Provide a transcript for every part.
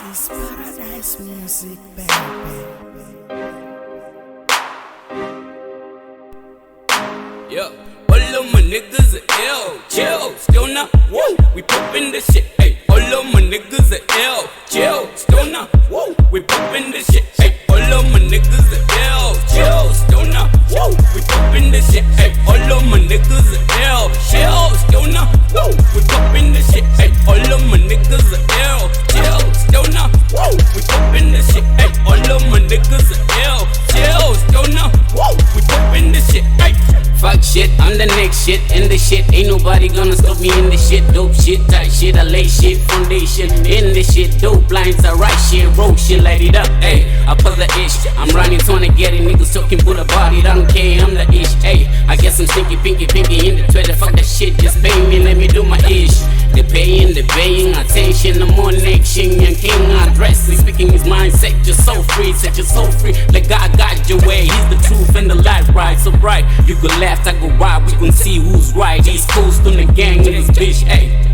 This is paradise music, baby. Yeah, all of my niggas are L, chill, still not, woo, we poppin' this shit, ayy. All of my niggas are L, chill, still not, woo, we poppin' this shit, ayy. All of my niggas are L, chill, still not, woo, we poppin' this shit, ayy. All of my niggas are L, chill, still not, woo, we poppin' this shit, ayy. All of my niggas are L, chill, still not, woo, we poppin' this shit, ayy. All of my niggas are L, chill, still not, woo, we poppin' this shit, ayy. Fuck shit, I'm the next shit, in the shit, ain't nobody gonna stop me in the shit. Dope shit, tight shit, I lay shit, foundation in the shit. Dope lines, I write shit, roll shit, light it up, ayy. I pull the ish, I'm running, trying to get it, niggas talking bull about it, I don't care, I'm the ish, ayy. I guess I'm stinky, pinky in the Twitter, fuck that shit, just pay me, let me do my ish. They paying, attention, I'm on action, young king, I'm dressing, speaking his mindset, just so free, set you so free, like God got your way, he's the truth and the light, right, so bright, you go left, I go right, we gon' see who's right, East Coast on the gang in this bitch, ayy.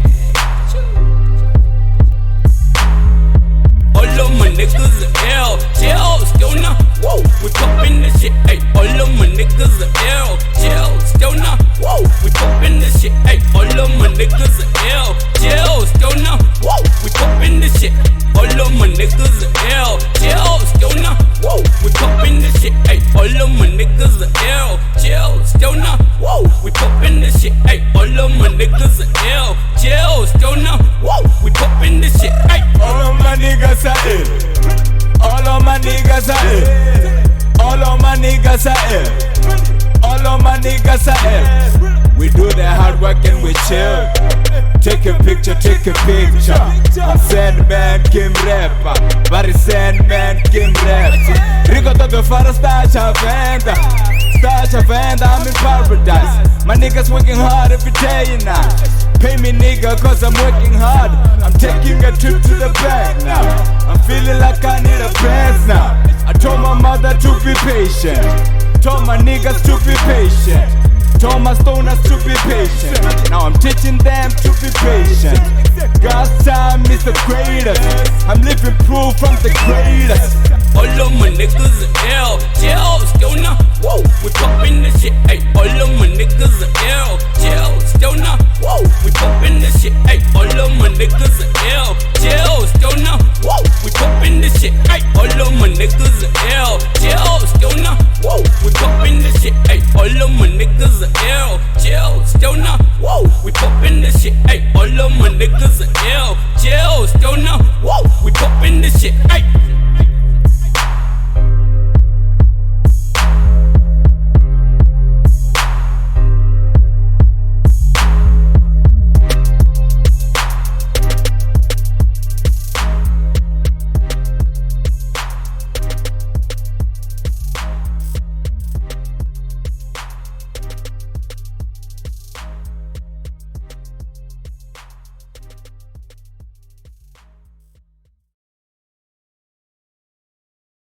All of my niggas are L, chill, still not, woo, we poppin' this shit, ayy. All of my niggas are L, chill, still not, woo, we poppin' this shit, ayy. All of my niggas are L, chill, still not, woo, we poppin' this shit. All of my niggas are L, chill, still not, woo, we poppin' this shit, ayy. All of my niggas are L, chill, still not, woo, we poppin' this shit, ayy. All of my niggas are L, chill, still not, woo, we poppin' this shit, ayy. All of my niggas are ill. All of my niggas are ill. All of my niggas are ill. All of my niggas are ill. We do the hard work and we chill. Take a picture, take a picture. I'm Sandman, Kim rapper. But it's Sandman, Kim rap. Rico todo fara Tsha Venda. Tsha Venda, I'm in paradise. My niggas working hard every day now. Pay me nigga cause I'm working hard. I'm taking a trip to the bank now. I'm feeling like I need a Benz now. I told my mother to be patient. Told my niggas to be patient. Told my stoners to be patient. Now I'm teaching them to be patient. God's time is the greatest. I'm living proof from the greatest. All of my niggas are L, chill, still not, woo, we poppin' this shit, ayy. All of my niggas are L, chill, still not, woo, we poppin' this shit, ayy. All of my niggas are L,